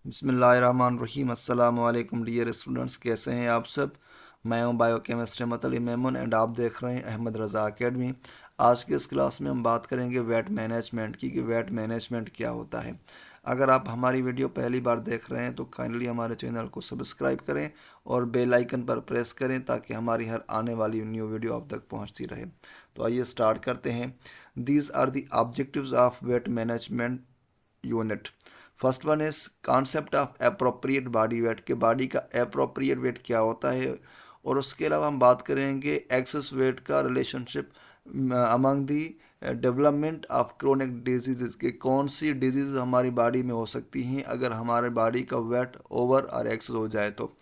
बिस्मिल्लाहिर्रहमानिर्रहीम। अस्सलाम वालेकुम डियर स्टूडेंट्स, कैसे हैं आप सब। मैं हूं बायोकेमिस्ट्री मतली मेमन एंड आप देख रहे हैं अहमद रज़ा एकेडमी। आज की इस क्लास में हम बात करेंगे वेट मैनेजमेंट की कि वेट मैनेजमेंट क्या होता है। अगर आप हमारी वीडियो पहली बार देख रहे हैं तो काइंडली हमारे चैनल को सब्सक्राइब करें और बेल आइकन पर प्रेस करें ताकि हमारी हर आने वाली न्यू वीडियो आप तक पहुंचती रहे। तो आइए स्टार्ट करते हैं। These are the objectives of weight management unit. First one is concept of appropriate body weight के बॉडी का अप्रोप्रिएट वेट क्या होता है। और उसके अलावा हम बात करेंगे एक्सेस वेट का relationship among the development of chronic disease के कौन सी डिजीज़ हमारी बॉडी में हो सकती हैं अगर हमारे बॉडी का वेट ओवर और एक्सेस हो जाए तो।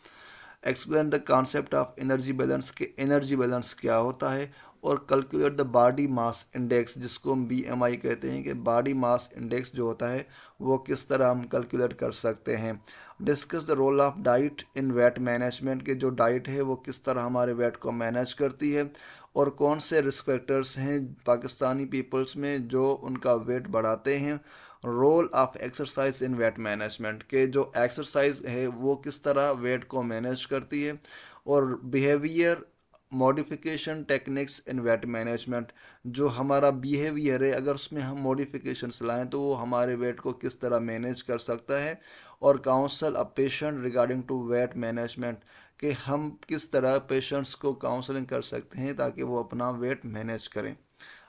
Explain the concept of energy balance के एनर्जी बैलेंस क्या होता है। और calculate the body mass index जिसको हम BMI कहते हैं कि बॉडी मास इंडेक्स जो होता है वो किस तरह हम कैलकुलेट कर सकते हैं। Discuss the role of diet in weight management के जो डाइट है वो किस तरह हमारे वेट को मैनेज करती है। और कौन से रिस्क फैक्टर्स हैं पाकिस्तानी पीपल्स में जो उनका वेट बढ़ाते हैं। Role of exercise in weight management के जो एक्सरसाइज है वो किस तरह वेट को मैनेज करती है। और behaviour modification techniques in weight management जो हमारा बिहेवियर है अगर उसमें हम मॉडिफिकेशंस लाएं तो वो हमारे वेट को किस तरह मैनेज कर सकता है। और counsel a patient regarding to weight management कि हम किस तरह पेशेंट्स को काउंसलिंग कर सकते हैं ताकि वो अपना वेट मैनेज करें।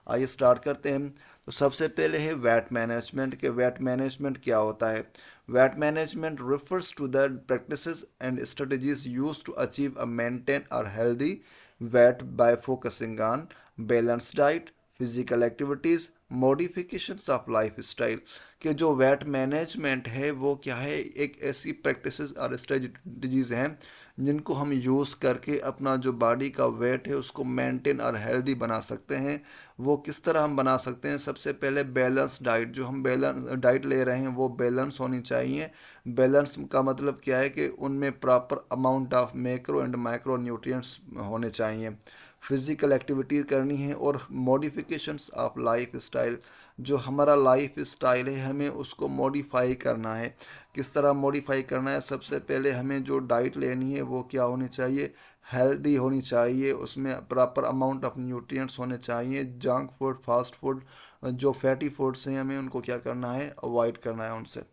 आइए स्टार्ट करते हैं। तो सबसे पहले है वेट मैनेजमेंट के वेट मैनेजमेंट क्या होता है। Weight management refers to the practices and strategies use to achieve a maintain और healthy weight by focusing on balance diet physical activities modifications of lifestyle के जो वेट मैनेजमेंट है वो क्या है एक ऐसी प्रैक्टिसेस और स्ट्रेटजीज हैं जिनको हम यूज़ करके अपना जो बॉडी का वेट है उसको मेंटेन और हेल्दी बना सकते हैं। वो किस तरह हम बना सकते हैं। सबसे पहले बैलेंस डाइट जो हम बैलेंस डाइट ले रहे हैं वो बैलेंस होनी चाहिए। बैलेंस का मतलब क्या है कि उनमें proper amount of macro and micro nutrients होने चाहिए। फिज़िकल एक्टिविटी करनी है और मॉडिफिकेशंस ऑफ लाइफ स्टाइल जो हमारा लाइफ स्टाइल है हमें उसको मॉडिफाई करना है। किस तरह मॉडिफाई करना है। सबसे पहले हमें जो डाइट लेनी है वो क्या होनी चाहिए हेल्दी होनी चाहिए। उसमें प्रॉपर अमाउंट ऑफ न्यूट्रिएंट्स होने चाहिए। जंक फूड फास्ट फूड जो फैटी फूड्स हैं हमें उनको क्या करना है अवॉइड करना है उनसे।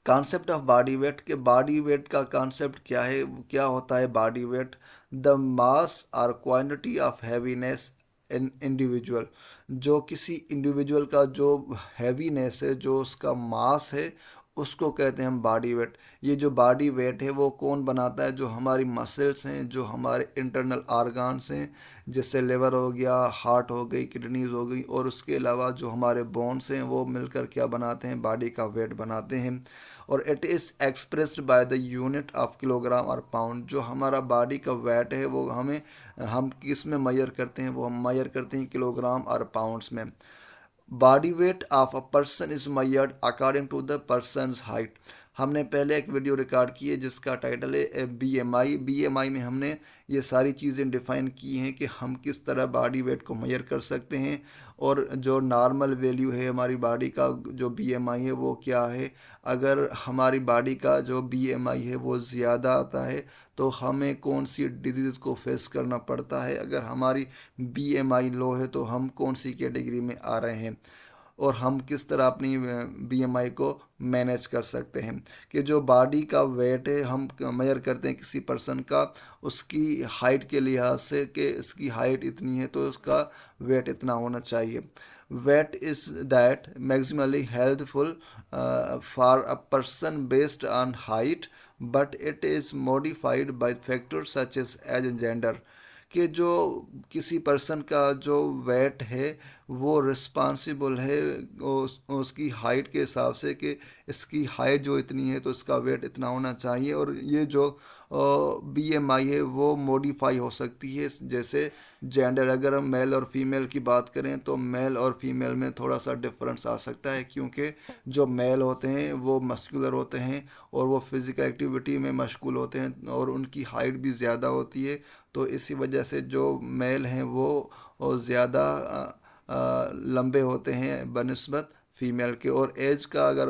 कॉन्सेप्ट ऑफ बॉडी वेट के बॉडी वेट का कॉन्सेप्ट क्या है क्या होता है बॉडी वेट द मास और quantity of heaviness in individual जो किसी इंडिविजुअल का जो हैवीनेस है जो उसका मास है उसको कहते हैं हम बॉडी वेट। ये जो बॉडी वेट है वो कौन बनाता है जो हमारी मसल्स हैं जो हमारे इंटरनल ऑर्गन्स हैं जैसे लिवर हो गया हार्ट हो गई किडनीज हो गई और उसके अलावा जो हमारे बोन्स हैं वो मिलकर क्या बनाते हैं बॉडी का वेट बनाते हैं। और it is expressed by the unit of kilogram और पाउंड जो हमारा बॉडी का वेट है वो हम किस में मेजर करते हैं वो हम मेजर करते हैं किलोग्राम और पाउंड्स में। Body weight of a person is measured according to the person's height. हमने पहले एक वीडियो रिकॉर्ड की है जिसका टाइटल है BMI में हमने ये सारी चीज़ें डिफ़ाइन की हैं कि हम किस तरह बॉडी वेट को मेजर कर सकते हैं। और जो नॉर्मल वैल्यू है हमारी बॉडी का जो BMI है वो क्या है। अगर हमारी बॉडी का जो BMI है वो ज़्यादा आता है तो हमें कौन सी डिजीज़ को फेस करना पड़ता है। अगर हमारी BMI लो है तो हम कौन सी कैटेगरी में आ रहे हैं। और हम किस तरह अपनी BMI को मैनेज कर सकते हैं कि जो बॉडी का वेट है हम मेजर करते हैं किसी पर्सन का उसकी हाइट के लिहाज से कि इसकी हाइट इतनी है तो उसका वेट इतना होना चाहिए। Weight is that maximally healthful for a person based on height but it is modified by factors such as gender कि जो किसी पर्सन का जो वेट है वो रिस्पॉन्सिबल है उसकी हाइट के हिसाब से कि इसकी हाइट जो इतनी है तो इसका वेट इतना होना चाहिए। और ये जो BMI है वो मॉडिफाई हो सकती है जैसे जेंडर अगर हम मेल और फीमेल की बात करें तो मेल और फीमेल में थोड़ा सा डिफरेंस आ सकता है क्योंकि जो मेल होते हैं वो मस्कुलर होते हैं और वो फिज़िकल एक्टिविटी में मशगूल होते हैं और उनकी हाइट भी ज़्यादा होती है। तो इसी वजह से जो मेल हैं वो ज़्यादा लंबे होते हैं बनिस्बत फीमेल के। और एज का अगर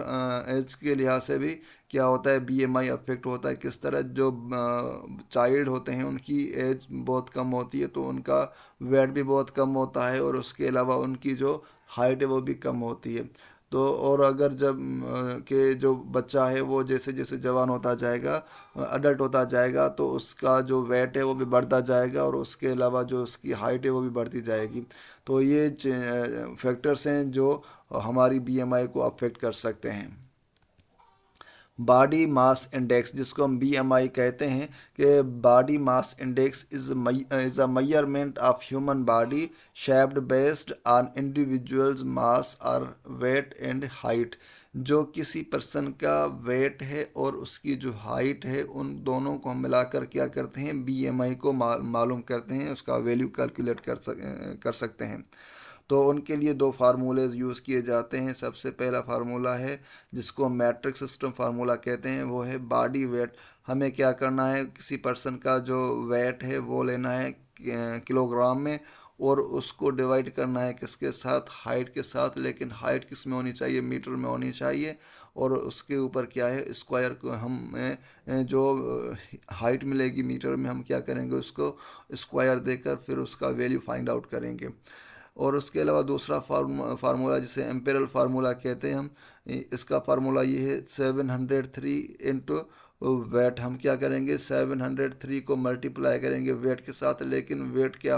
एज के लिहाज से भी क्या होता है, बीएमआई अफेक्ट होता है। किस तरह, जो चाइल्ड होते हैं उनकी एज बहुत कम होती है तो उनका वेट भी बहुत कम होता है, और उसके अलावा उनकी जो हाइट है वो भी कम होती है। तो और अगर जब के जो बच्चा है वो जैसे जैसे जवान होता जाएगा, अडल्ट होता जाएगा, तो उसका जो वेट है वो भी बढ़ता जाएगा, और उसके अलावा जो उसकी हाइट है वो भी बढ़ती जाएगी। तो ये फैक्टर्स हैं जो हमारी बीएमआई को अफेक्ट कर सकते हैं। बॉडी मास इंडेक्स, जिसको हम बीएमआई कहते हैं, कि body mass index is a measurement of human body shaped based on individuals mass और वेट एंड हाइट। जो किसी पर्सन का वेट है और उसकी जो हाइट है, उन दोनों को हम मिलाकर क्या करते हैं, बीएमआई को मालूम करते हैं, उसका वैल्यू कैलकुलेट कर सकते हैं। तो उनके लिए दो फार्मूलेज यूज़ किए जाते हैं। सबसे पहला फार्मूला है जिसको हम मैट्रिक सिस्टम फार्मूला कहते हैं, वो है बॉडी वेट। हमें क्या करना है, किसी पर्सन का जो वेट है वो लेना है किलोग्राम में, और उसको डिवाइड करना है किसके साथ, हाइट के साथ। लेकिन हाइट किस में होनी चाहिए, मीटर में होनी चाहिए। और उसके ऊपर क्या है, स्क्वायर को हम जो हाइट मिलेगी मीटर में, हम क्या करेंगे, उसको स्क्वायर देकर फिर उसका वैल्यू फाइंड आउट करेंगे। और उसके अलावा दूसरा फार्मूला जिसे एम्पेरल फार्मूला कहते हैं हम, इसका फार्मूला ये है 703 इंटू वेट। हम क्या करेंगे, 703 को मल्टीप्लाई करेंगे वेट के साथ, लेकिन वेट क्या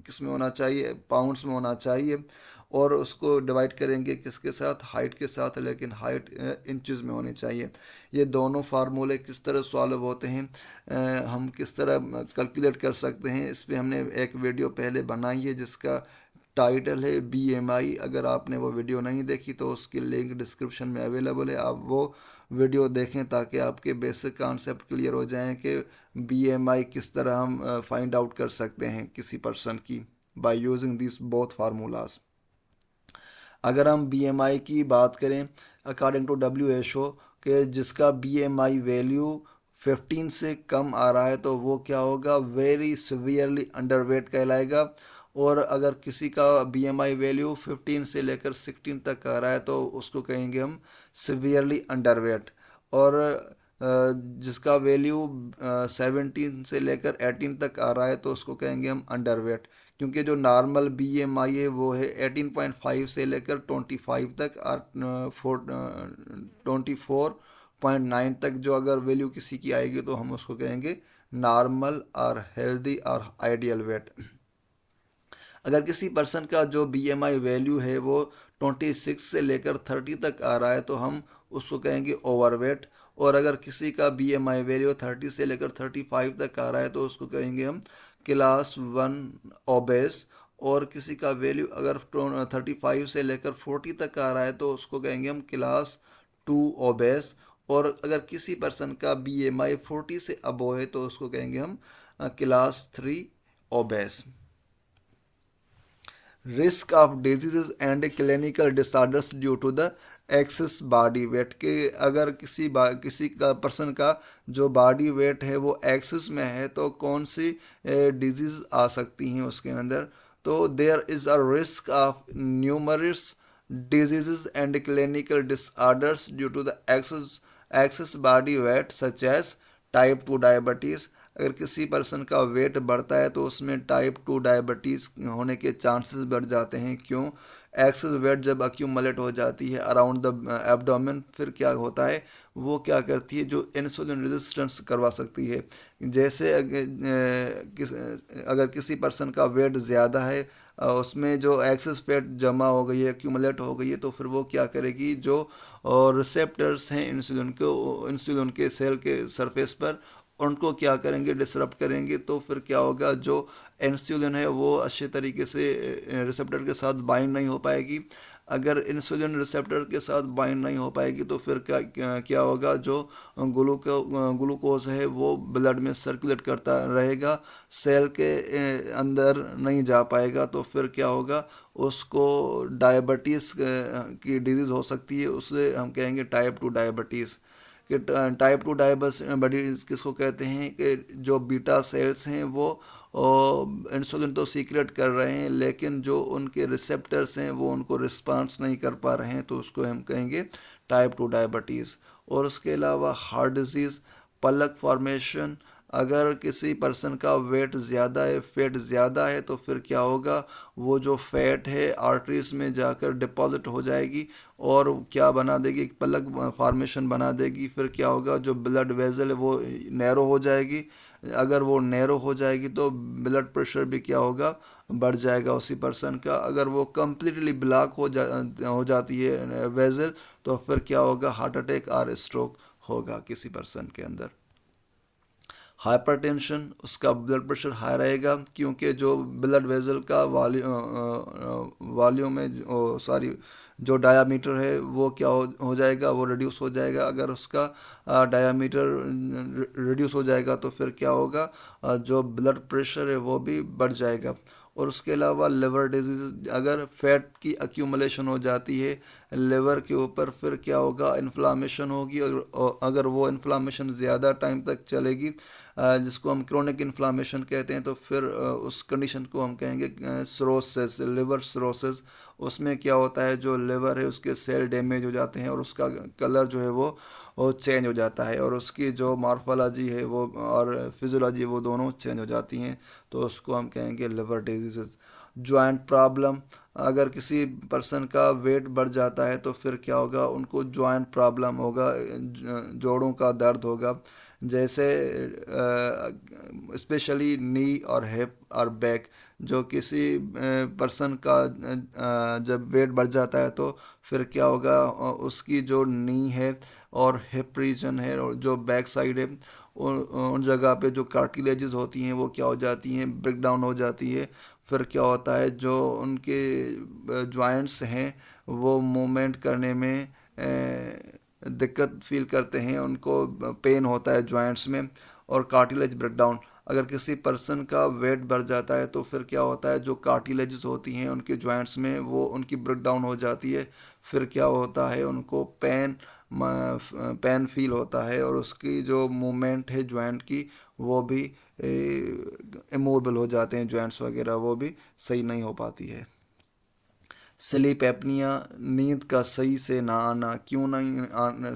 किस में होना चाहिए, पाउंड्स में होना चाहिए। और उसको डिवाइड करेंगे किसके साथ, हाइट के साथ, लेकिन हाइट इंचज़ में होनी चाहिए। ये दोनों फार्मूले किस तरह सॉल्व होते हैं, हम किस तरह कैलकुलेट कर सकते हैं, इस पर हमने एक वीडियो पहले बनाई है जिसका टाइटल है बीएमआई। अगर आपने वो वीडियो नहीं देखी तो उसकी लिंक डिस्क्रिप्शन में अवेलेबल है, आप वो वीडियो देखें ताकि आपके बेसिक कॉन्सेप्ट क्लियर हो जाएं कि बीएमआई किस तरह हम फाइंड आउट कर सकते हैं किसी पर्सन की, by using this both formulas. अगर हम बीएमआई की बात करें अकॉर्डिंग टू डब्ल्यूएचओ, के जिसका बीएमआई वैल्यू 15 से कम आ रहा है तो वो क्या होगा, वेरी सिवियरली अंडरवेट कहलाएगा। और अगर किसी का बीएमआई वैल्यू 15 से लेकर 16 तक आ रहा है तो उसको कहेंगे हम सिवियरली अंडरवेट। और जिसका वैल्यू 17 से लेकर 18 तक आ रहा है तो उसको कहेंगे हम अंडरवेट। क्योंकि जो नॉर्मल बीएमआई है वो है 18.5 से लेकर 25 तक, और 24.9 तक जो अगर वैल्यू किसी की आएगी तो हम उसको कहेंगे नॉर्मल और हेल्दी और आइडियल वेट। अगर किसी पर्सन का जो बीएमआई वैल्यू है वो 26 से लेकर 30 तक आ रहा है तो हम उसको कहेंगे ओवरवेट। और अगर किसी का बीएमआई वैल्यू 30 से लेकर 35 तक आ रहा है तो उसको कहेंगे हम क्लास 1 ओबेस। और किसी का वैल्यू अगर 35 से लेकर 40 तक आ रहा है तो उसको कहेंगे हम क्लास 2 ओबेस। और अगर किसी पर्सन का बीएमआई 40 से अबो है तो उसको कहेंगे हम class 3 obese. Risk of diseases and clinical disorders due to the excess body weight, के अगर किसी का पर्सन का जो बॉडी वेट है वो एक्सेस में है तो कौन सी डिजीज आ सकती हैं उसके अंदर। तो there is a risk of numerous diseases and clinical disorders due to the excess body weight such as type 2 diabetes. अगर किसी पर्सन का वेट बढ़ता है तो उसमें टाइप 2 डायबिटीज़ होने के चांसेस बढ़ जाते हैं। क्यों, एक्सेस वेट जब अक्यूमुलेट हो जाती है अराउंड द एब्डोमेन, फिर क्या होता है, वो क्या करती है, जो इंसुलिन रेजिस्टेंस करवा सकती है। जैसे अगर किसी पर्सन का वेट ज़्यादा है, उसमें जो एक्सेस फैट जमा हो गई है, एक्यूमुलेट हो गई है, तो फिर वो क्या करेगी, जो रिसेप्टर्स हैं इंसुलिन के सेल के सरफेस पर, उनको क्या करेंगे, डिसरप्ट करेंगे। तो फिर क्या होगा, जो इंसुलिन है वो अच्छे तरीके से रिसेप्टर के साथ बाइंड नहीं हो पाएगी। अगर इंसुलिन रिसेप्टर के साथ बाइंड नहीं हो पाएगी तो फिर क्या होगा, जो ग्लूकोज है वो ब्लड में सर्कुलेट करता रहेगा, सेल के अंदर नहीं जा पाएगा। तो फिर क्या होगा, उसको डायबिटीज़ की डिजीज़ हो सकती है, उसे हम कहेंगे टाइप 2 डायबिटीज़। कि टाइप 2 डायबिटीज़ किसको कहते हैं कि जो बीटा सेल्स हैं वो इंसुलिन तो सीक्रेट कर रहे हैं, लेकिन जो उनके रिसेप्टर्स हैं वो उनको रिस्पॉन्स नहीं कर पा रहे हैं, तो उसको हम कहेंगे टाइप 2 डायबिटीज़। और उसके अलावा हार्ट डिजीज़, पलक फॉर्मेशन, अगर किसी पर्सन का वेट ज़्यादा है, फैट ज़्यादा है, तो फिर क्या होगा, वो जो फैट है आर्टरीज में जाकर डिपॉजिट हो जाएगी और क्या बना देगी, एक पलक फॉर्मेशन बना देगी। फिर क्या होगा, जो ब्लड वेजल है वो नैरो हो जाएगी। अगर वो नैरो हो जाएगी तो ब्लड प्रेशर भी क्या होगा, बढ़ जाएगा उसी पर्सन का। अगर वो कम्प्लीटली ब्लॉक हो जाती है वेजल, तो फिर क्या होगा, हार्ट अटैक और स्ट्रोक होगा किसी पर्सन के अंदर। हाइपरटेंशन, उसका ब्लड प्रेशर हाई रहेगा, क्योंकि जो ब्लड वेजल का वॉल्यूम है, सॉरी, जो डायामीटर है वो क्या हो जाएगा, वो रिड्यूस हो जाएगा। अगर उसका डायामीटर रिड्यूस हो जाएगा तो फिर क्या होगा, जो ब्लड प्रेशर है वो भी बढ़ जाएगा। और उसके अलावा लिवर डिजीज, अगर फैट की अक्यूमुलेशन हो जाती है लिवर के ऊपर, फिर क्या होगा, इन्फ्लामेशन होगी। और अगर वो इन्फ्लामेशन ज़्यादा टाइम तक चलेगी, जिसको हम क्रोनिक इन्फ्लामेशन कहते हैं, तो फिर उस कंडीशन को हम कहेंगे सिरोसिस, लिवर सिरोसिस। उसमें क्या होता है, जो लिवर है उसके सेल डैमेज हो जाते हैं और उसका कलर जो है वो चेंज हो जाता है, और उसकी जो मॉर्फोलॉजी है वो और फिजियोलॉजी वो दोनों चेंज हो जाती हैं, तो उसको हम कहेंगे लिवर डिजीज़। जॉइंट प्रॉब्लम, अगर किसी पर्सन का वेट बढ़ जाता है तो फिर क्या होगा, उनको जॉइंट प्रॉब्लम होगा, जोड़ों का दर्द होगा, जैसे स्पेशली नी और हिप और बैक। जो किसी पर्सन का जब वेट बढ़ जाता है तो फिर क्या होगा, उसकी जो नी है और हिप रीजन है और जो बैक साइड है, उन जगह पे जो कार्टिलेजेस होती हैं वो क्या हो जाती हैं, ब्रेक डाउन हो जाती है। फिर क्या होता है, जो उनके जॉइंट्स हैं वो मूवमेंट करने में दिक्कत फील करते हैं, उनको पेन होता है जॉइंट्स में। और कार्टिलेज ब्रेकडाउन, अगर किसी पर्सन का वेट बढ़ जाता है तो फिर क्या होता है, जो कार्टिलेजेस होती हैं उनके जॉइंट्स में वो उनकी ब्रेकडाउन हो जाती है। फिर क्या होता है, उनको पेन फील होता है और उसकी जो मूवमेंट है जॉइंट की वो भी इमूवेबल हो जाते हैं, जॉइंट्स वगैरह वो भी सही नहीं हो पाती है। स्लीप एपनिया, नींद का सही से ना आना, क्यों नहीं आना,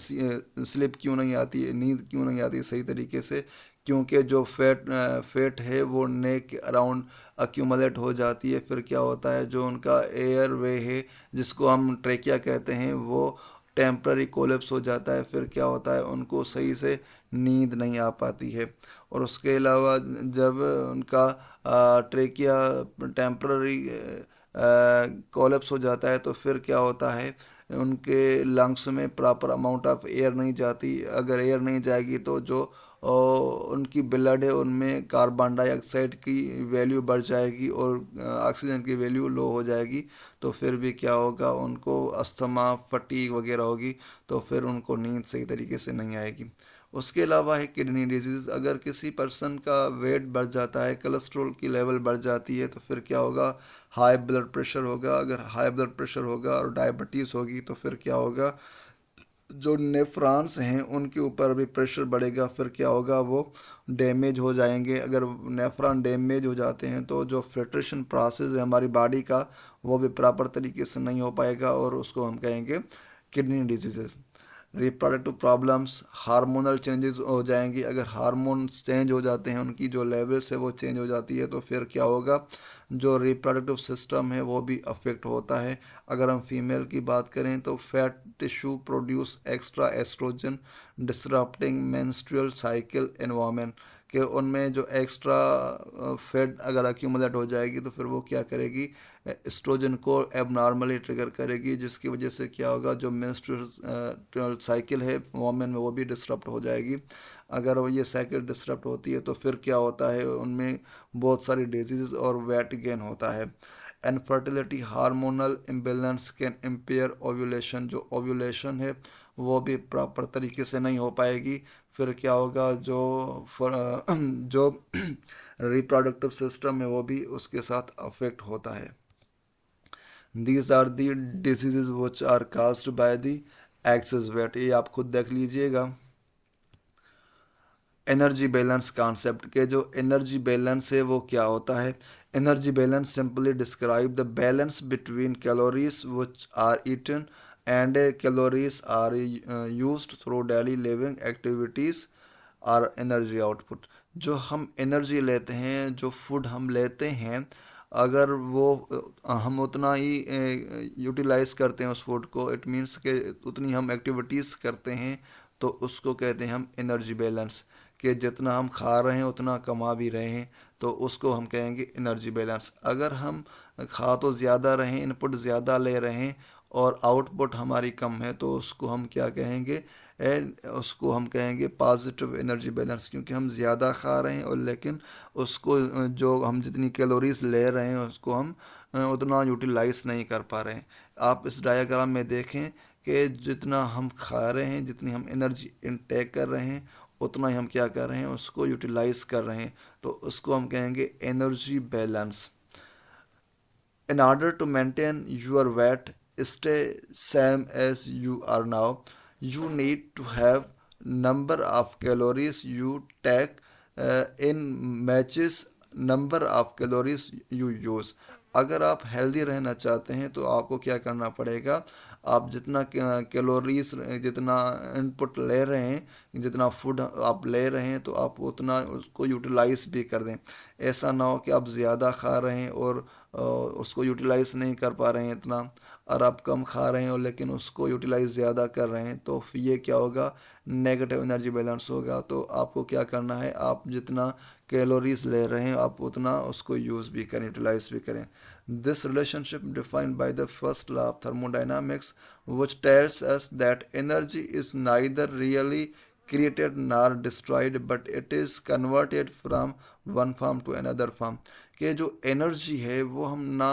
स्लीप क्यों नहीं आती है, नींद क्यों नहीं आती है सही तरीके से, क्योंकि जो फैट है वो नेक अराउंड अक्यूमुलेट हो जाती है। फिर क्या होता है, जो उनका एयर वे है जिसको हम ट्रेकिया कहते हैं वो टेम्पररी कोलेप्स हो जाता है। फिर क्या होता है, उनको सही से नींद नहीं आ पाती है। और उसके अलावा जब उनका ट्रेकिया टेम्पररी कोलेप्स हो जाता है तो फिर क्या होता है, उनके लंग्स में प्रॉपर अमाउंट ऑफ एयर नहीं जाती। अगर एयर नहीं जाएगी तो जो उनकी ब्लड है उनमें कार्बन डाइऑक्साइड की वैल्यू बढ़ जाएगी और ऑक्सीजन की वैल्यू लो हो जाएगी। तो फिर भी क्या होगा, उनको अस्थमा फटीग वगैरह होगी, तो फिर उनको नींद सही तरीके से नहीं आएगी। उसके अलावा है किडनी डिजीज़, अगर किसी पर्सन का वेट बढ़ जाता है, कोलेस्ट्रॉल की लेवल बढ़ जाती है, तो फिर क्या होगा, हाई ब्लड प्रेशर होगा। अगर हाई ब्लड प्रेशर होगा और डायबिटीज़ होगी तो फिर क्या होगा, जो नेफ्रॉन्स हैं उनके ऊपर भी प्रेशर बढ़ेगा। फिर क्या होगा, वो डैमेज हो जाएंगे। अगर नेफ्रॉन डैमेज हो जाते हैं तो जो फिल्ट्रेशन प्रोसेस है हमारी बॉडी का वो भी प्रॉपर तरीके से नहीं हो पाएगा और उसको हम कहेंगे kidney disease. Reproductive problems, hormonal changes हो जाएंगी। अगर हार्मोन्स चेंज हो जाते हैं, उनकी जो लेवल्स है वो चेंज हो जाती है, तो फिर क्या होगा, जो रिप्रोडक्टिव सिस्टम है वो भी अफेक्ट होता है। अगर हम फीमेल की बात करें तो fat tissue produce extra estrogen disrupting menstrual cycle environment, कि उनमें जो एक्स्ट्रा फैट अगर अक्यूमुलेट हो जाएगी तो फिर वो क्या करेगी, एस्ट्रोजन को एबनॉर्मली ट्रिगर करेगी, जिसकी वजह से क्या होगा, जो मेंस्ट्रुअल साइकिल है वोमेन में वो भी डिसरप्ट हो जाएगी। अगर वो ये साइकिल डिसरप्ट होती है तो फिर क्या होता है, उनमें बहुत सारी डिजीज़ और वेट गेन होता है। Infertility, hormonal imbalance can impair ovulation, जो ओव्यूलेशन है वो भी प्रॉपर तरीके से नहीं हो पाएगी। फिर क्या होगा, जो रिप्रोडक्टिव सिस्टम है वो भी उसके साथ अफेक्ट होता है। These are the disease which are caused by the excess weight, ये आप खुद देख लीजिएगा। एनर्जी बैलेंस कॉन्सेप्ट के जो एनर्जी बैलेंस है वो क्या होता है। Energy balance simply describe the balance between calories which are eaten and calories are used through daily living activities और एनर्जी आउटपुट। जो हम एनर्जी लेते हैं, जो फूड हम लेते हैं, अगर वो हम उतना ही यूटिलाइज करते हैं उस फूड को, इट मीन्स के उतनी हम एक्टिविटीज़ करते हैं, तो उसको कहते हैं हम एनर्जी बैलेंस। कि जितना हम खा रहे हैं उतना कमा भी रहे हैं, तो उसको हम कहेंगे एनर्जी बैलेंस। अगर हम खा तो ज़्यादा रहे हैं, इनपुट ज़्यादा ले रहे हैं और आउटपुट हमारी कम है, तो उसको हम क्या कहेंगे, उसको हम कहेंगे पॉजिटिव एनर्जी बैलेंस। क्योंकि हम ज़्यादा खा रहे हैं और लेकिन उसको जो हम जितनी कैलोरीज ले रहे हैं उसको हम उतना यूटिलाइज नहीं कर पा रहे हैं। आप इस डायग्राम में देखें कि जितना हम खा रहे हैं, जितनी हम एनर्जी इनटेक कर रहे हैं, उतना ही हम क्या कर रहे हैं, उसको यूटिलाइज कर रहे हैं, तो उसको हम कहेंगे energy balance. In order to maintain your weight stay same as you are now, you need to have number of calories you take in matches number of calories you use। अगर आप healthy रहना चाहते हैं तो आपको क्या करना पड़ेगा, आप जितना कैलोरीज, जितना इनपुट ले रहे हैं, जितना फूड आप ले रहे हैं, तो आप उतना उसको यूटिलाइज भी कर दें। ऐसा ना हो कि आप ज़्यादा खा रहे हैं और उसको यूटिलाइज नहीं कर पा रहे हैं इतना, और आप कम खा रहे हैं और लेकिन उसको यूटिलाइज ज़्यादा कर रहे हैं, तो फिर ये क्या होगा, नेगेटिव एनर्जी बैलेंस होगा। तो आपको क्या करना है, आप जितना कैलोरीज ले रहे हैं आप उतना उसको यूज़ भी करें, यूटिलाइज भी करें। This relationship defined by the first law of thermodynamics which tells us that energy is neither really created nor destroyed but it is converted from one form to another form। कि जो energy है वो हम ना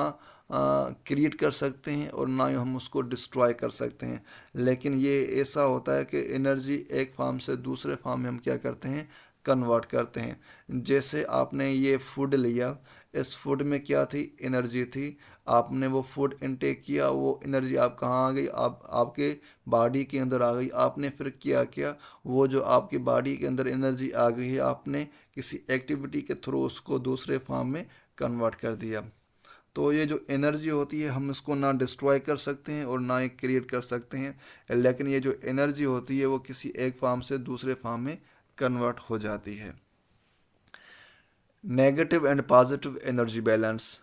create कर सकते हैं और ना ही हम उसको डिस्ट्रॉय कर सकते हैं, लेकिन ये ऐसा होता है कि एनर्जी एक फॉर्म से दूसरे फॉर्म में हम क्या करते हैं, कन्वर्ट करते हैं। जैसे आपने ये फूड लिया, इस फूड में क्या थी, एनर्जी थी। आपने वो फूड इनटेक किया, वो एनर्जी आप कहाँ आ गई, आप आपके बॉडी के अंदर आ गई। आपने फिर क्या किया, वो जो आपकी बॉडी के अंदर एनर्जी आ गई है, आपने किसी एक्टिविटी के थ्रू उसको दूसरे फॉर्म में कन्वर्ट कर दिया। तो ये जो एनर्जी होती है हम इसको ना डिस्ट्रॉय कर सकते हैं और ना ही क्रिएट कर सकते हैं, लेकिन ये जो एनर्जी होती है वो किसी एक फॉर्म से दूसरे फॉर्म में कन्वर्ट हो जाती है। Negative and positive energy balance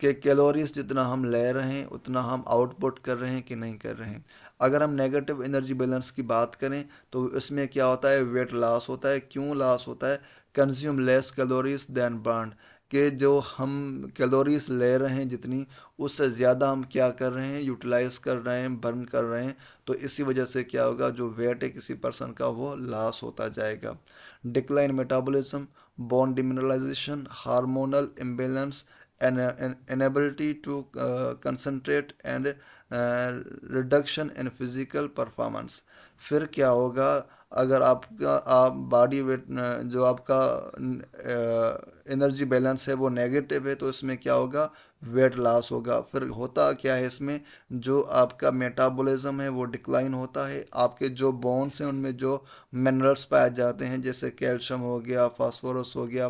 के कैलोरीज जितना हम ले रहे हैं उतना हम आउटपुट कर रहे हैं कि नहीं कर रहे हैं। अगर हम नेगेटिव एनर्जी बैलेंस की बात करें तो इसमें क्या होता है, वेट लॉस होता है। क्यों लॉस होता है, consume less calories than burn. कि जो हम कैलोरीज ले रहे हैं जितनी, उससे ज़्यादा हम क्या कर रहे हैं, यूटिलाइज कर रहे हैं, बर्न कर रहे हैं। तो इसी वजह से क्या होगा, जो वेट है किसी पर्सन का वो लॉस होता जाएगा। Decline metabolism, bone demineralisation, hormonal imbalance, inability to concentrate and reduction in physical performance. फिर क्या होगा, अगर आप बॉडी वेट, जो आपका एनर्जी बैलेंस है वो नेगेटिव है, तो इसमें क्या होगा, वेट लॉस होगा। फिर होता क्या है इसमें, जो आपका मेटाबॉलिज्म है वो डिक्लाइन होता है। आपके जो बोन्स हैं उनमें जो मिनरल्स पाए जाते हैं, जैसे कैल्शियम हो गया, फास्फोरस हो गया,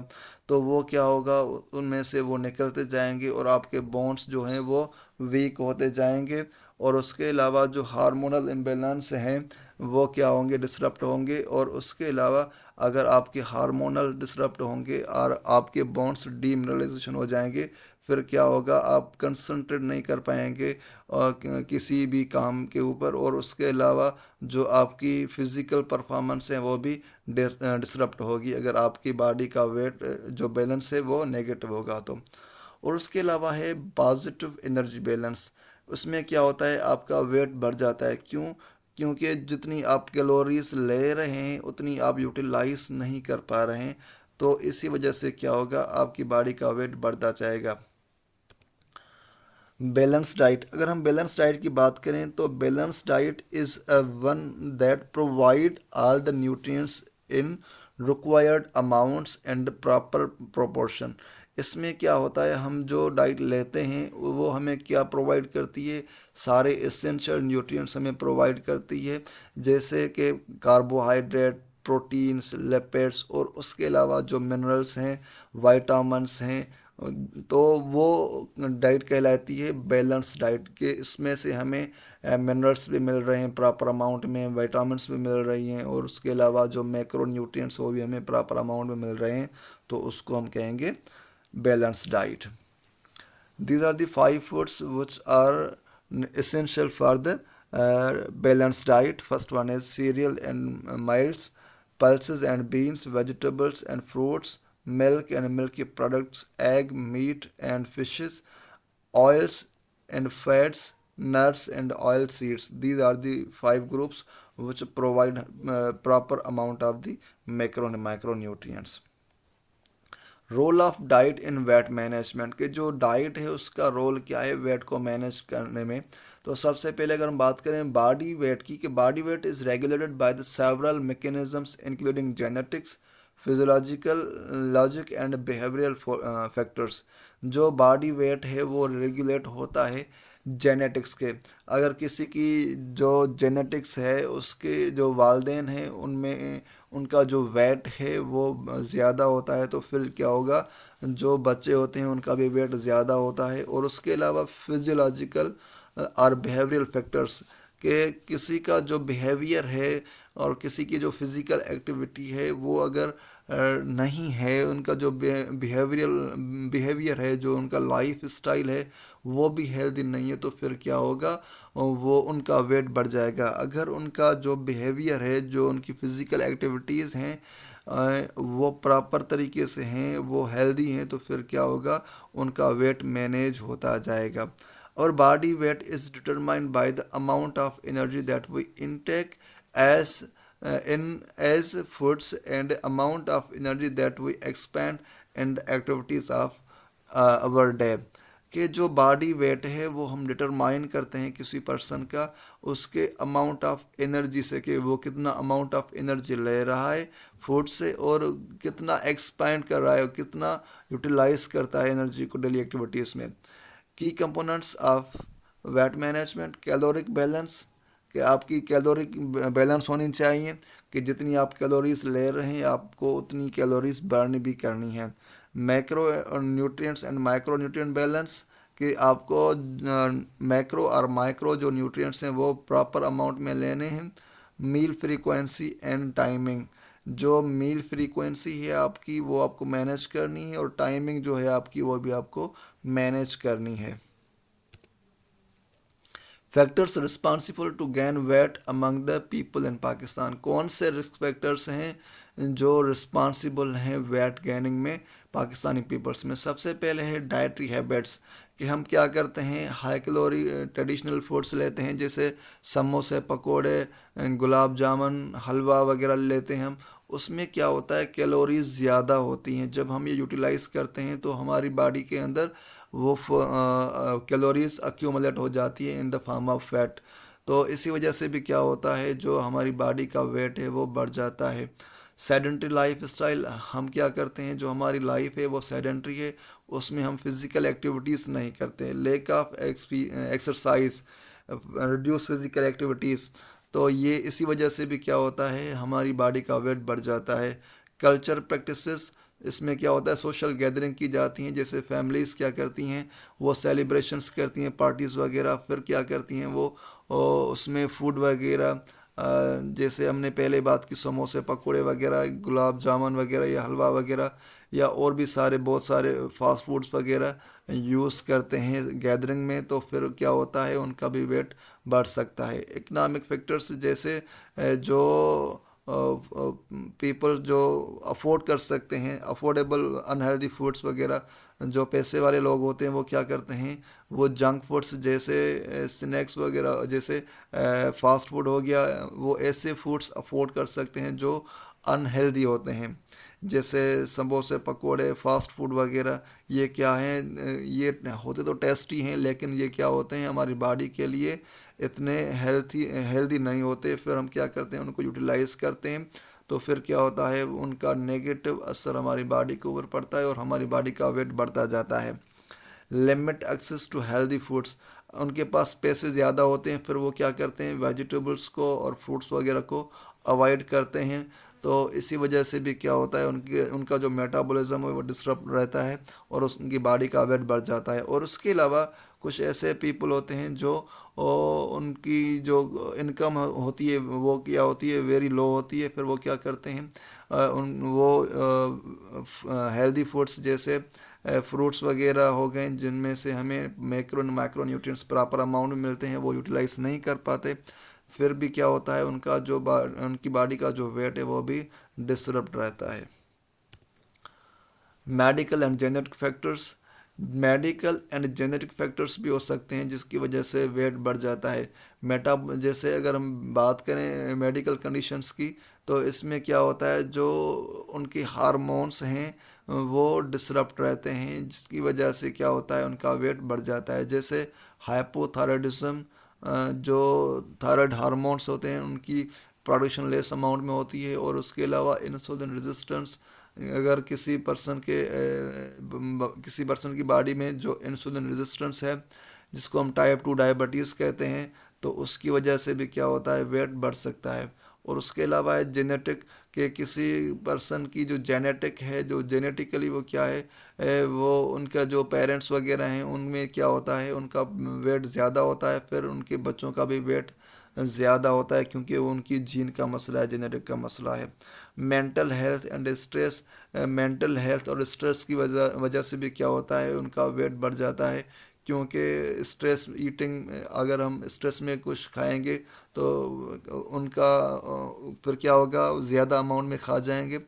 तो वो क्या होगा, उनमें से वो निकलते जाएंगे और आपके बोन्स जो हैं वो वीक होते जाएंगे। और उसके अलावा जो हार्मोनल इम्बेलेंस हैं वो क्या होंगे, डिसरप्ट होंगे। और उसके अलावा अगर आपके हार्मोनल डिसरप्ट होंगे और आपके बोन्स डीमिनरलाइजेशन हो जाएंगे, फिर क्या होगा, आप कंसंट्रेट नहीं कर पाएंगे किसी भी काम के ऊपर। और उसके अलावा जो आपकी फ़िज़िकल परफॉर्मेंस है वो भी डिसरप्ट होगी, अगर आपकी बॉडी का वेट जो बैलेंस है वो नेगेटिव होगा तो। और उसके अलावा है पॉजिटिव एनर्जी बैलेंस। उसमें क्या होता है, आपका वेट बढ़ जाता है। क्यों, क्योंकि जितनी आप कैलोरीज ले रहे हैं उतनी आप यूटिलाइज नहीं कर पा रहे हैं, तो इसी वजह से क्या होगा, आपकी बॉडी का वेट बढ़ता जाएगा। बैलेंस डाइट, अगर हम बैलेंस डाइट की बात करें तो balance diet is a one that provide all the nutrients in required amounts and proper proportion. इसमें क्या होता है, हम जो डाइट लेते हैं वो हमें क्या प्रोवाइड करती है, सारे एसेंशियल न्यूट्रिएंट्स हमें प्रोवाइड करती है, जैसे कि कार्बोहाइड्रेट, प्रोटीन्स, लिपिड्स और उसके अलावा जो मिनरल्स हैं, विटामिन्स हैं, तो वो डाइट कहलाती है बैलेंस डाइट। के इसमें से हमें मिनरल्स भी मिल रहे हैं प्रॉपर अमाउंट में, विटामिन्स भी मिल रही हैं, और उसके अलावा जो मैक्रो न्यूट्रिएंट्स वो भी हमें प्रॉपर अमाउंट में मिल रहे हैं, तो उसको हम कहेंगे balance diet. These are the five foods which are essential for the balanced diet. First one is cereal and miles, pulses and beans, vegetables and fruits, milk and milky products, egg, meat and fishes, oils and fats, nuts and oil seeds. These are the five groups which provide proper amount of the macro and micronutrients। Role of diet in weight management, के जो diet है उसका role क्या है wait को manage करने में। तो सबसे पहले अगर हम बात करें बॉडी वेट की, कि body weight is regulated by the several mechanisms including genetics, physiological, logic and behavioural factors. जो बॉडी वेट है वो रेगुलेट होता है जेनेटिक्स के। अगर किसी की जो जेनेटिक्स है, उसके जो वालदेन हैं उनमें उनका जो वेट है वो ज़्यादा होता है, तो फिर क्या होगा, जो बच्चे होते हैं उनका भी वेट ज़्यादा होता है। और उसके अलावा फिजियोलॉजिकल और बिहेवियरल फैक्टर्स, के किसी का जो बिहेवियर है और किसी की जो फिज़िकल एक्टिविटी है वो अगर नहीं है, उनका जो बिहेवियर है, जो उनका लाइफ स्टाइल है वो भी हेल्दी नहीं है, तो फिर क्या होगा, वो उनका वेट बढ़ जाएगा। अगर उनका जो बिहेवियर है, जो उनकी फ़िज़िकल एक्टिविटीज़ हैं वो प्रॉपर तरीके से हैं, वो हेल्दी हैं, तो फिर क्या होगा, उनका वेट मैनेज होता जाएगा। और body weight is determined by the amount of energy that we intake as foods and amount of energy that we expend in the activities of our day। कि जो बॉडी वेट है वो हम determine करते हैं किसी पर्सन का उसके अमाउंट ऑफ एनर्जी से, कि वो कितना अमाउंट ऑफ एनर्जी ले रहा है फूड से और कितना एक्सपेंड कर रहा है और कितना यूटिलाइज करता है एनर्जी को डेली एक्टिविटीज़ में। की components of weight management, caloric balance, कि आपकी कैलोरिक बैलेंस होनी चाहिए, कि जितनी आप कैलोरीज ले रहे हैं आपको उतनी कैलोरीज बर्न भी करनी है। Macro nutrients and micro nutrient balance, कि आपको मैक्रो और माइक्रो जो न्यूट्रिएंट्स हैं वो प्रॉपर अमाउंट में लेने हैं। मील फ्रीक्वेंसी एंड टाइमिंग, जो मील फ्रीक्वेंसी है आपकी वो आपको मैनेज करनी है, और टाइमिंग जो है आपकी वो भी आपको मैनेज करनी है। Factors responsible to gain weight among the people in Pakistan, कौन से रिस्क फैक्टर्स हैं जो रिस्पॉन्सिबल हैं वेट गेनिंग में पाकिस्तानी पीपल्स में। सबसे पहले है डाइटरी हैबिट्स, कि हम क्या करते हैं, हाई कैलोरी ट्रेडिशनल फूड्स लेते हैं, जैसे समोसे, पकोड़े, गुलाब जामुन, हलवा वगैरह लेते हैं हम। उसमें क्या होता है, कैलोरीज ज़्यादा होती हैं। जब हम ये यूटिलाइज़ करते हैं तो हमारी बॉडी के अंदर वो कैलोरीज अक्यूमुलेट हो जाती है in the form of fat. तो इसी वजह से भी क्या होता है, जो हमारी बॉडी का वेट है वो बढ़ जाता है। सेडेंट्री लाइफ स्टाइल, हम क्या करते हैं, जो हमारी लाइफ है वो सेडेंट्री है, उसमें हम फिज़िकल एक्टिविटीज़ नहीं करते। Lake of exercise, reduce physical activities, तो ये इसी वजह से भी क्या होता है, हमारी बॉडी का वेट बढ़ जाता है। कल्चर प्रैक्टिसेस, इसमें क्या होता है, सोशल गैदरिंग की जाती हैं, जैसे फैमिलीज़ क्या करती हैं, वो सेलिब्रेशंस करती हैं, पार्टीज़ वगैरह। फिर क्या करती हैं वो उसमें फूड वगैरह, जैसे हमने पहले बात की, समोसे, पकोड़े वगैरह, गुलाब जामुन वगैरह या हलवा वगैरह, या और भी सारे बहुत सारे फास्ट फूड्स वगैरह यूज़ करते हैं गैदरिंग में, तो फिर क्या होता है, उनका भी वेट बढ़ सकता है। इकोनॉमिक फैक्टर्स, जैसे जो पीपल जो अफोर्ड कर सकते हैं अफोर्डेबल अनहेल्दी फूड्स वगैरह, जो पैसे वाले लोग होते हैं वो क्या करते हैं, वो जंक फूड्स जैसे स्नैक्स वगैरह, जैसे फास्ट फूड हो गया, वो ऐसे फूड्स अफोर्ड कर सकते हैं जो अनहेल्दी होते हैं, जैसे समोसे, पकोड़े, फास्ट फूड वगैरह। ये क्या हैं, ये होते तो टेस्टी हैं, लेकिन ये क्या होते हैं, हमारी बॉडी के लिए इतने हेल्दी नहीं होते। फिर हम क्या करते हैं, उनको यूटिलाइज़ करते हैं, तो फिर क्या होता है, उनका नेगेटिव असर हमारी बॉडी के ऊपर पड़ता है और हमारी बॉडी का वेट बढ़ता जाता है। Limit access to healthy foods, उनके पास पैसे ज़्यादा होते हैं, फिर वो क्या करते हैं, वेजिटेबल्स को और फ्रूट्स वगैरह को अवॉइड करते हैं, तो इसी वजह से भी क्या होता है, उनका जो मेटाबॉलिज्म है वो डिस्टर्ब रहता है और उनकी बॉडी का वेट बढ़ जाता है। और उसके अलावा कुछ ऐसे पीपल होते हैं जो उनकी जो इनकम होती है वो क्या होती है, वेरी लो होती है। फिर वो क्या करते हैं, वो हेल्दी फूड्स जैसे फ्रूट्स वगैरह हो गए जिनमें से हमें मैक्रो न्यूट्रिएंट्स प्रॉपर अमाउंट में मिलते हैं, वो यूटिलाइज नहीं कर पाते। फिर भी क्या होता है, उनकी बॉडी का जो वेट है वो भी डिस्टर्ब रहता है। Medical and genetic factors, medical and genetic factors भी हो सकते हैं जिसकी वजह से वेट बढ़ जाता है। जैसे अगर हम बात करें मेडिकल कंडीशंस की, तो इसमें क्या होता है, जो उनकी हार्मोन्स हैं वो डिसरप्ट रहते हैं, जिसकी वजह से क्या होता है, उनका वेट बढ़ जाता है। जैसे हाइपोथायराइडिज्म, जो थायराइड हार्मोन्स होते हैं उनकी प्रोडक्शन लेस अमाउंट में होती है। और उसके अलावा इंसुलिन रेजिस्टेंस, अगर किसी पर्सन की बॉडी में जो इंसुलिन रेजिस्टेंस है, जिसको हम टाइप 2 डायबिटीज़ कहते हैं, तो उसकी वजह से भी क्या होता है, वेट बढ़ सकता है। और उसके अलावा है जेनेटिक, कि किसी पर्सन की जो जेनेटिक है, जो जेनेटिकली वो क्या है, वो उनका जो पेरेंट्स वगैरह हैं उनमें क्या होता है, उनका वेट ज़्यादा होता है, फिर उनके बच्चों का भी वेट ज़्यादा होता है, क्योंकि वो उनकी जीन का मसला है, जेनेटिक का मसला है। Mental health and stress, mental health और स्ट्रेस की वजह वजह से भी क्या होता है, उनका वेट बढ़ जाता है। क्योंकि स्ट्रेस ईटिंग, अगर हम स्ट्रेस में कुछ खाएंगे तो उनका फिर क्या होगा, ज़्यादा अमाउंट में खा जाएंगे,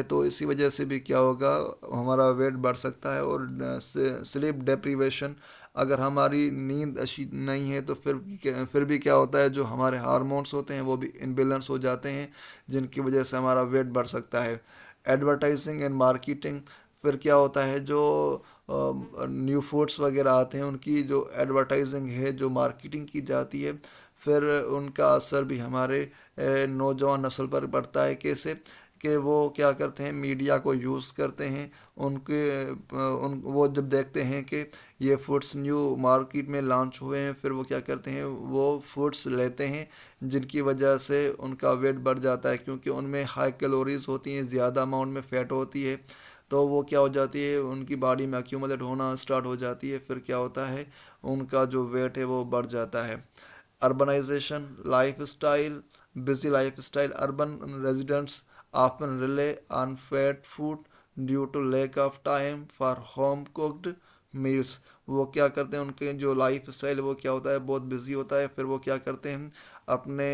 तो इसी वजह से भी क्या होगा, हमारा वेट बढ़ सकता है। और स्लीप डेप्रीवेशन, अगर हमारी नींद अच्छी नहीं है तो फिर भी क्या होता है, जो हमारे हार्मोन्स होते हैं वो भी इनबैलेंस हो जाते हैं, जिनकी वजह से हमारा वेट बढ़ सकता है। एडवर्टाइजिंग एंड मार्केटिंग, फिर क्या होता है, जो न्यू फूड्स वगैरह आते हैं उनकी जो एडवर्टाइजिंग है, जो मार्केटिंग की जाती है, फिर उनका असर भी हमारे नौजवान नस्ल पर पड़ता है। कैसे कि वो क्या करते हैं, मीडिया को यूज़ करते हैं, वो जब देखते हैं कि ये फूड्स न्यू मार्केट में लॉन्च हुए हैं, फिर वो क्या करते हैं, वो फूड्स लेते हैं, जिनकी वजह से उनका वेट बढ़ जाता है, क्योंकि उनमें हाई कैलोरीज होती हैं, ज़्यादा अमाउंट में फ़ैट होती है। तो वो क्या हो जाती है, उनकी बॉडी में अक्यूमुलेट होना स्टार्ट हो जाती है, फिर क्या होता है, उनका जो वेट है वो बढ़ जाता है। Urbanisation, lifestyle, busy lifestyle, urban residents often rely on fat food due to lack of time for home cooked meals। वो क्या करते हैं, उनके जो लाइफ स्टाइल वो क्या होता है, बहुत बिजी होता है, फिर वो क्या करते हैं, अपने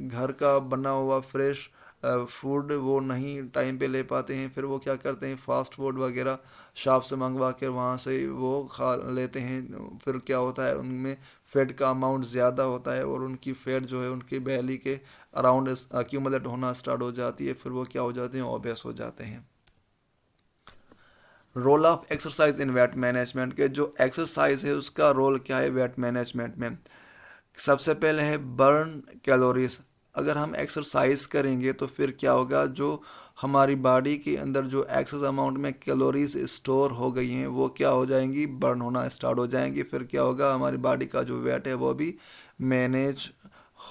घर का बना हुआ फ्रेश फूड वो नहीं टाइम पे ले पाते हैं, फिर वो क्या करते हैं, फास्ट फूड वगैरह शॉप से मंगवा कर वहाँ से वो खा लेते हैं। फिर क्या होता है, उनमें फ़ैट का अमाउंट ज़्यादा होता है और उनकी फ़ैट जो है उनकी बैली के अराउंड अक्यूमुलेट होना स्टार्ट हो जाती है, फिर वो क्या हो जाते हैं, ओबेस हो जाते हैं। Role of exercise in weight management, के जो एक्सरसाइज है उसका रोल क्या है वेट मैनेजमेंट में। सबसे पहले है बर्न कैलोरीज। अगर हम एक्सरसाइज करेंगे तो फिर क्या होगा, जो हमारी बॉडी के अंदर जो एक्सेस अमाउंट में कैलोरीज स्टोर हो गई हैं वो क्या हो जाएंगी, बर्न होना स्टार्ट हो जाएंगी। फिर क्या होगा, हमारी बॉडी का जो वेट है वो भी मैनेज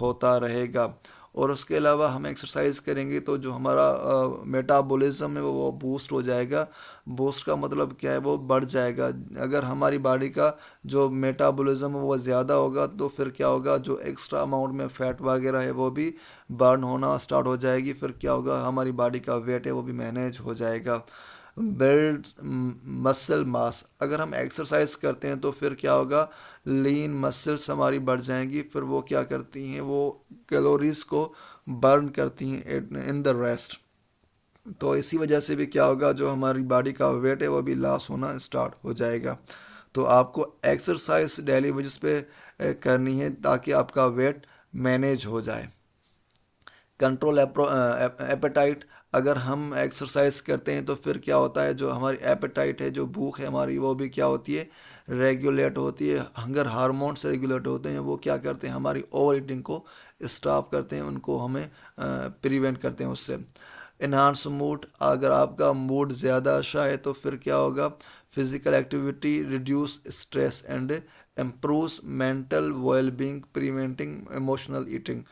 होता रहेगा। और उसके अलावा हम एक्सरसाइज करेंगे तो जो हमारा मेटाबॉलिज्म है वो बूस्ट हो जाएगा। बूस्ट का मतलब क्या है, वो बढ़ जाएगा। अगर हमारी बॉडी का जो मेटाबॉलिज्म है वो ज़्यादा होगा तो फिर क्या होगा, जो एक्स्ट्रा अमाउंट में फ़ैट वगैरह है वो भी बर्न होना स्टार्ट हो जाएगी। फिर क्या होगा, हमारी बॉडी का वेट है वो भी मैनेज हो जाएगा। बिल्ड मसल मास, अगर हम एक्सरसाइज करते हैं तो फिर क्या होगा, लीन मसल्स हमारी बढ़ जाएंगी। फिर वो क्या करती हैं, वो कैलोरीज को बर्न करती हैं इन द रेस्ट। तो इसी वजह से भी क्या होगा, जो हमारी बॉडी का वेट है वो भी लॉस होना स्टार्ट हो जाएगा। तो आपको एक्सरसाइज डेली बेसिस पे करनी है ताकि आपका वेट मैनेज हो जाए। कंट्रोल एपेटाइट, अगर हम एक्सरसाइज करते हैं तो फिर क्या होता है, जो हमारी एपेटाइट है, जो भूख है हमारी, वो भी क्या होती है, रेगुलेट होती है। हंगर हार्मोन से रेगुलेट होते हैं, वो क्या करते हैं, हमारी ओवर ईटिंग को स्टॉप करते हैं, उनको हमें प्रिवेंट करते हैं उससे। इन्हांस मूड, अगर आपका मूड ज़्यादा अच्छा है तो फिर क्या होगा, physical activity reduce stress and improves mental wellbeing, preventing emotional eating.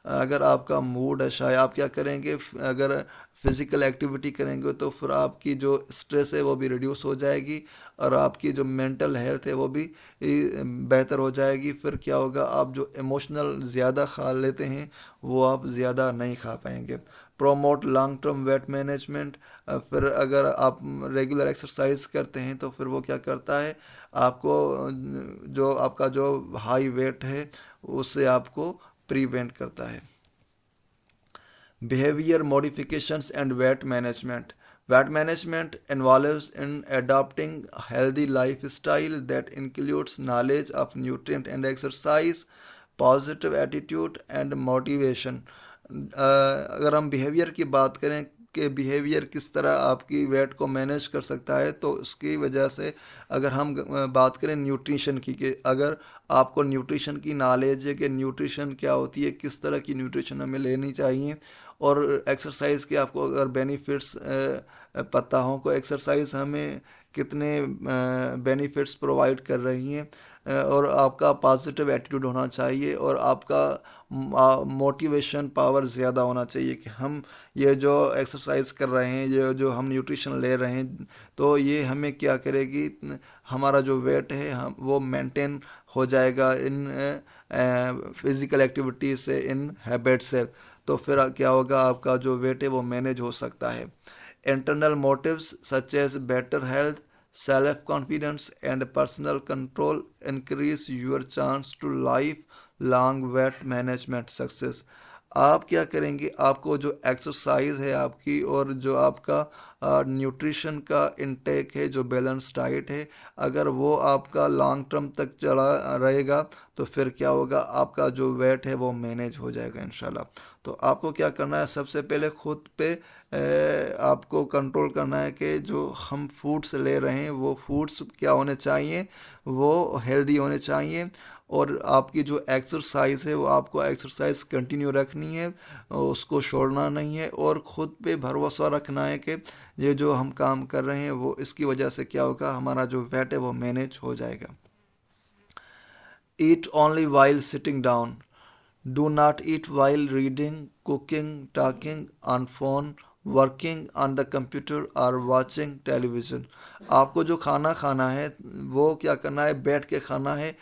अगर आपका मूड है शायद आप क्या करेंगे, अगर फिज़िकल एक्टिविटी करेंगे तो फिर आपकी जो स्ट्रेस है वो भी रिड्यूस हो जाएगी और आपकी जो मेंटल हेल्थ है वो भी बेहतर हो जाएगी। फिर क्या होगा, आप जो इमोशनल ज़्यादा खा लेते हैं वो आप ज़्यादा नहीं खा पाएंगे। Promote long term weight management. फिर अगर आप रेगुलर एक्सरसाइज करते हैं तो फिर वो क्या करता है, आपको जो आपका जो हाई वेट है उससे आपको प्रिवेंट करता है। Behavior modifications and weight management. Weight management involves in adopting a healthy lifestyle that includes knowledge of nutrient and exercise, positive attitude and motivation. अगर हम बिहेवियर की बात करें कि बिहेवियर किस तरह आपकी वेट को मैनेज कर सकता है, तो उसकी वजह से अगर हम बात करें न्यूट्रिशन की, कि अगर आपको न्यूट्रिशन की नॉलेज है कि न्यूट्रिशन क्या होती है, किस तरह की न्यूट्रिशन हमें लेनी चाहिए, और एक्सरसाइज के आपको अगर बेनिफिट्स पता हो को एक्सरसाइज हमें कितने बेनिफिट्स प्रोवाइड कर रही हैं, और आपका पॉजिटिव एटीट्यूड होना चाहिए और आपका मोटिवेशन पावर ज़्यादा होना चाहिए कि हम ये जो एक्सरसाइज कर रहे हैं, ये जो हम न्यूट्रिशन ले रहे हैं, तो ये हमें क्या करेगी, हमारा जो वेट है हम वो मेंटेन हो जाएगा इन फिज़िकल एक्टिविटी से, इन हैबिट से। तो फिर क्या होगा, आपका जो वेट है वो मैनेज हो सकता है। Internal motives such as better health, self confidence and personal control increase your chance to lifelong weight management success. आप क्या करेंगे, आपको जो एक्सरसाइज है आपकी और जो आपका न्यूट्रिशन का इनटेक है, जो बैलेंस डाइट है, अगर वो आपका लॉन्ग टर्म तक चला रहेगा तो फिर क्या होगा, आपका जो वेट है वो मैनेज हो जाएगा इंशाल्लाह। तो आपको क्या करना है, सबसे पहले खुद पे आपको कंट्रोल करना है कि जो हम फूड्स ले रहे हैं वो फूड्स क्या होने चाहिए, वो हेल्दी होने चाहिए। और आपकी जो एक्सरसाइज है वो आपको एक्सरसाइज कंटिन्यू रखनी है, उसको छोड़ना नहीं है, और ख़ुद पे भरोसा रखना है कि ये जो हम काम कर रहे हैं वो इसकी वजह से क्या होगा, हमारा जो वेट है वो मैनेज हो जाएगा। Eat only while sitting down. Do not eat while reading, cooking, talking on phone, working on the computer और वाचिंग टेलीविज़न। आपको जो खाना खाना है वो क्या करना है, बैठ के खाना है।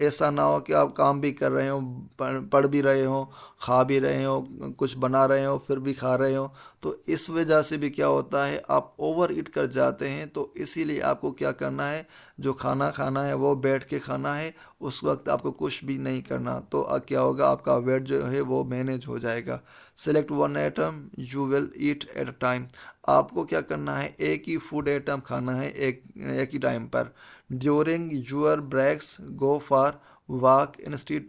ऐसा ना हो कि आप काम भी कर रहे हो, पढ़ भी रहे हो, खा भी रहे हो, कुछ बना रहे हो फिर भी खा रहे हो। तो इस वजह से भी क्या होता है, आप ओवर ईट कर जाते हैं। तो इसीलिए आपको क्या करना है, जो खाना खाना है वो बैठ के खाना है, उस वक्त आपको कुछ भी नहीं करना। तो क्या होगा, आपका वेट जो है वो मैनेज हो जाएगा। Select one item you will eat at a time. आपको क्या करना है, एक ही फूड आइटम खाना है एक ही टाइम पर। During your breaks go for walk instead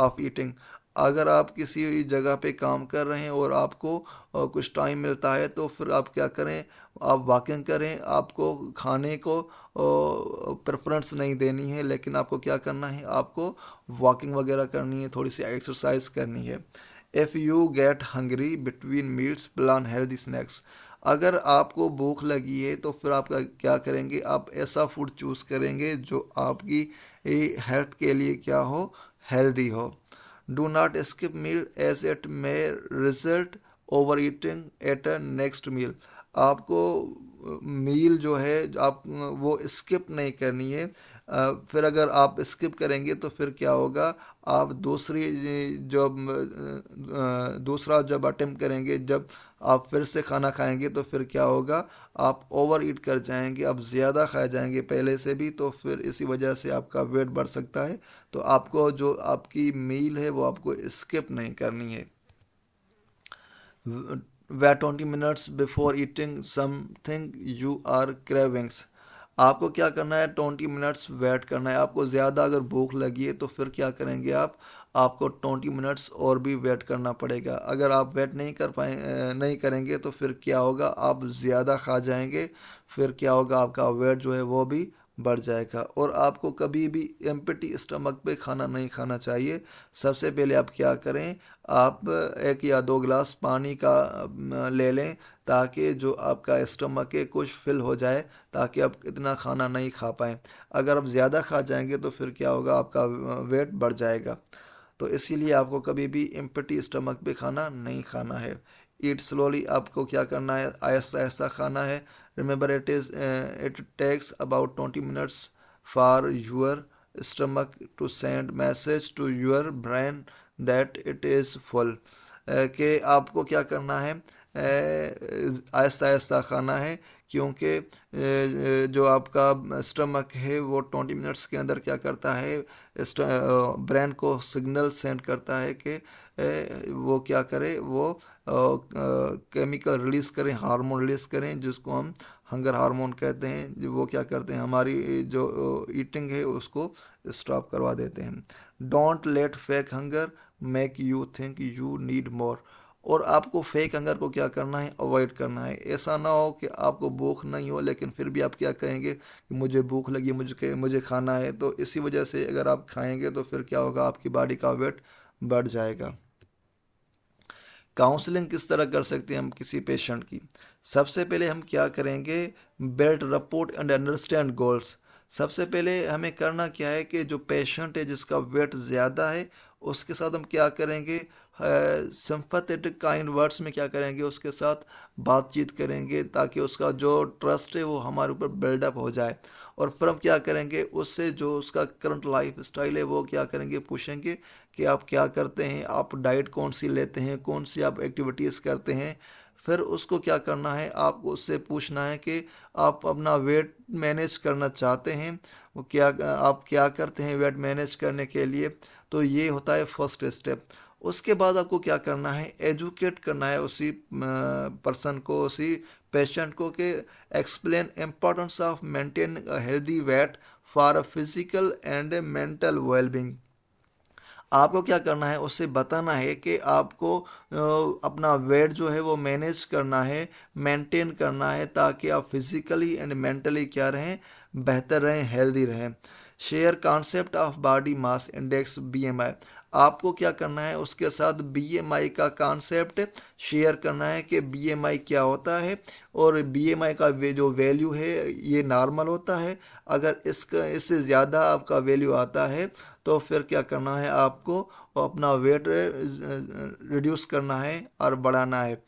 of eating. अगर आप किसी जगह पे काम कर रहे हैं और आपको कुछ टाइम मिलता है तो फिर आप क्या करें, आप वॉकिंग करें। आपको खाने को प्रेफरेंस नहीं देनी है, लेकिन आपको क्या करना है, आपको वॉकिंग वगैरह करनी है, थोड़ी सी एक्सरसाइज करनी है। If you get hungry between meals plan healthy snacks. अगर आपको भूख लगी है तो फिर आप क्या करेंगे, आप ऐसा फूड चूज़ करेंगे जो आपकी हेल्थ के लिए क्या हो, हेल्दी हो। Do not skip meal as it may result overeating at a next meal. आपको मील जो है आप वो स्किप नहीं करनी है। फिर अगर आप स्किप करेंगे तो फिर क्या होगा, आप दूसरा जब अटेम्प्ट करेंगे, जब आप फिर से खाना खाएंगे तो फिर क्या होगा, आप ओवर ईट कर जाएंगे, आप ज़्यादा खा जाएंगे पहले से भी। तो फिर इसी वजह से आपका वेट बढ़ सकता है। तो आपको जो आपकी मील है वो आपको स्किप नहीं करनी है। Wait 20 minutes before eating something you are cravings। आपको क्या करना है, 20 मिनट्स वेट करना है। आपको ज़्यादा अगर भूख लगी है तो फिर क्या करेंगे, आपको 20 मिनट्स और भी वेट करना पड़ेगा। अगर आप वेट नहीं करेंगे तो फिर क्या होगा, आप ज़्यादा खा जाएंगे, फिर क्या होगा, आपका वेट जो है वो भी बढ़ जाएगा। और आपको कभी भी एम्प्टी स्टमक पे खाना नहीं खाना चाहिए। सबसे पहले आप क्या करें, आप 1 या 2 गिलास पानी का ले लें, ताकि जो आपका स्टमक है कुछ फिल हो जाए, ताकि आप इतना खाना नहीं खा पाएँ। अगर आप ज़्यादा खा जाएंगे तो फिर क्या होगा, आपका वेट बढ़ जाएगा। तो इसीलिए आपको कभी भी एम्प्टी स्टमक पे खाना नहीं खाना है। ईट स्लोली, आपको क्या करना है, आहिस्ता आहिस्ता खाना है। Remember it takes about 20 minutes for your stomach to send message to your brain that it is full। कि आपको क्या करना है, आहिस्ता आहिस्ता खाना है, क्योंकि जो आपका स्टमक है वो 20 मिनट्स के अंदर क्या करता है, ब्रेन को सिग्नल सेंड करता है कि वो क्या करे, वो केमिकल रिलीज़ करें, हार्मोन रिलीज़ करें, जिसको हम हंगर हार्मोन कहते हैं। वो क्या करते हैं, हमारी जो ईटिंग है उसको स्टॉप करवा देते हैं। Don't let fake hunger make you think you need more. और आपको फेक हंगर को क्या करना है, अवॉइड करना है। ऐसा ना हो कि आपको भूख नहीं हो लेकिन फिर भी आप क्या कहेंगे कि मुझे भूख लगी, मुझे खाना है। तो इसी वजह से अगर आप खाएंगे तो फिर क्या होगा, आपकी बॉडी का वेट बढ़ जाएगा। काउंसलिंग किस तरह कर सकते हैं हम किसी पेशेंट की? सबसे पहले हम क्या करेंगे, build report and understand goals. सबसे पहले हमें करना क्या है कि जो पेशेंट है जिसका वेट ज़्यादा है उसके साथ हम क्या करेंगे, सिंपैथेटिक काइंड वर्ड्स में क्या करेंगे, उसके साथ बातचीत करेंगे ताकि उसका जो ट्रस्ट है वो हमारे ऊपर बिल्डअप हो जाए। और फिर हम क्या करेंगे, उससे जो उसका करंट लाइफ स्टाइल है वो क्या करेंगे, पूछेंगे कि आप क्या करते हैं, आप डाइट कौन सी लेते हैं, कौन सी आप एक्टिविटीज़ करते हैं। फिर उसको क्या करना है, आपको उससे पूछना है कि आप अपना वेट मैनेज करना चाहते हैं, वो क्या आप क्या करते हैं वेट मैनेज करने के लिए। तो ये होता है फर्स्ट स्टेप। उसके बाद आपको क्या करना है, एजुकेट करना है उसी पर्सन को, उसी पेशेंट को, कि explain importance of maintain a healthy weight for a physical and mental wellbeing. आपको क्या करना है, उससे बताना है कि आपको अपना वेट जो है वो मैनेज करना है, मेंटेन करना है, ताकि आप फिजिकली एंड मेंटली क्या रहें, बेहतर रहें, हेल्दी रहें। Share concept of body mass index BMI। आपको क्या करना है, उसके साथ BMI का कॉन्सेप्ट शेयर करना है कि BMI क्या होता है, और BMI का जो वैल्यू है ये नॉर्मल होता है। अगर इससे ज़्यादा आपका वैल्यू आता है तो फिर क्या करना है, आपको अपना वेट रिड्यूस करना है और बढ़ाना है।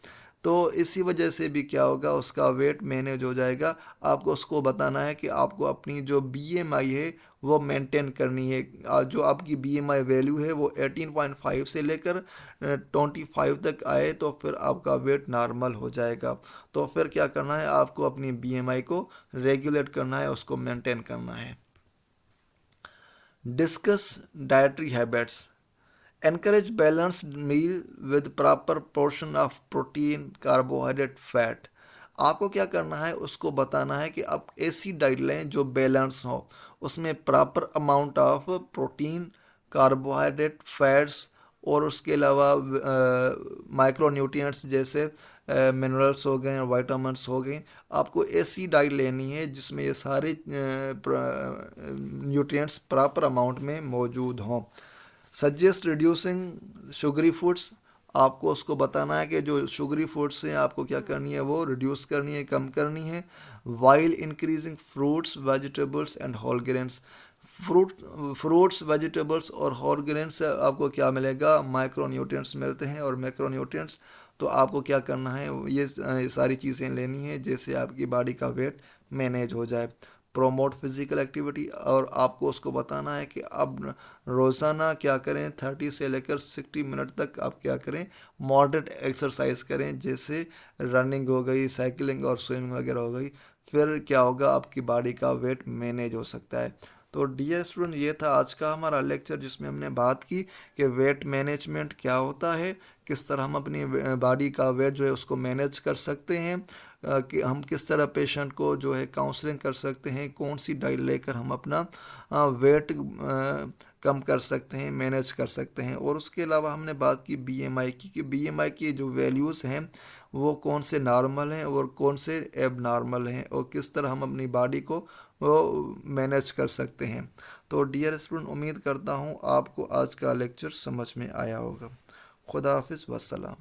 तो इसी वजह से भी क्या होगा, उसका वेट मैनेज हो जाएगा। आपको उसको बताना है कि आपको अपनी जो BMI है वो मेंटेन करनी है। जो आपकी BMI वैल्यू है वो 18.5 से लेकर 25 तक आए तो फिर आपका वेट नॉर्मल हो जाएगा। तो फिर क्या करना है, आपको अपनी BMI को रेगुलेट करना है, उसको मेंटेन करना है। Discuss dietary habits. Encourage balanced meal with proper portion of protein, carbohydrate, fat। आपको क्या करना है, उसको बताना है कि आप ऐसी डाइट लें जो बैलेंस हो, उसमें proper amount of protein, carbohydrate, fats और उसके अलावा माइक्रो न्यूट्रिएंट्स जैसे मिनरल्स हो गए, वाइटामिन्स हो गए। आपको ऐसी डाइट लेनी है जिसमें ये सारे न्यूट्रिएंट्स प्रॉपर अमाउंट में मौजूद हों। Suggest reducing sugary foods. आपको उसको बताना है कि जो शुगरी फूड्स हैं आपको क्या करनी है, वो रिड्यूस करनी है, कम करनी है। While increasing fruits, vegetables and whole grains. Fruits, vegetables और होल ग्रेन्स से आपको क्या मिलेगा, माइक्रो न्यूट्रिएंट्स मिलते हैं और मैक्रो न्यूट्रिएंट्स। तो आपको क्या करना है, ये सारी चीज़ें लेनी है जिससे आपकी बॉडी का वेट मैनेज हो जाए। Promote physical activity. और आपको उसको बताना है कि आप रोज़ाना क्या करें, 30 से लेकर 60 मिनट तक आप क्या करें, मॉडरेट एक्सरसाइज करें, जैसे रनिंग हो गई, साइकिलिंग और स्विमिंग वगैरह हो गई। फिर क्या होगा, आपकी बॉडी का वेट मैनेज हो सकता है। तो डियर स्टूडेंट, ये था आज का हमारा लेक्चर जिसमें हमने बात की कि वेट मैनेजमेंट क्या होता है, किस तरह हम अपनी बॉडी का वेट जो है उसको मैनेज कर सकते हैं, कि हम किस तरह पेशेंट को जो है काउंसलिंग कर सकते हैं, कौन सी डाइट लेकर हम अपना वेट कम कर सकते हैं, मैनेज कर सकते हैं। और उसके अलावा हमने बात की BMI की, कि BMI की जो वैल्यूज़ हैं वो कौन से नॉर्मल हैं और कौन से एब नॉर्मल हैं, और किस तरह हम अपनी बॉडी को वो मैनेज कर सकते हैं। तो डियर स्टूडेंट, उम्मीद करता हूँ आपको आज का लेक्चर समझ में आया होगा। खुदा हाफिज़, वस्सलाम।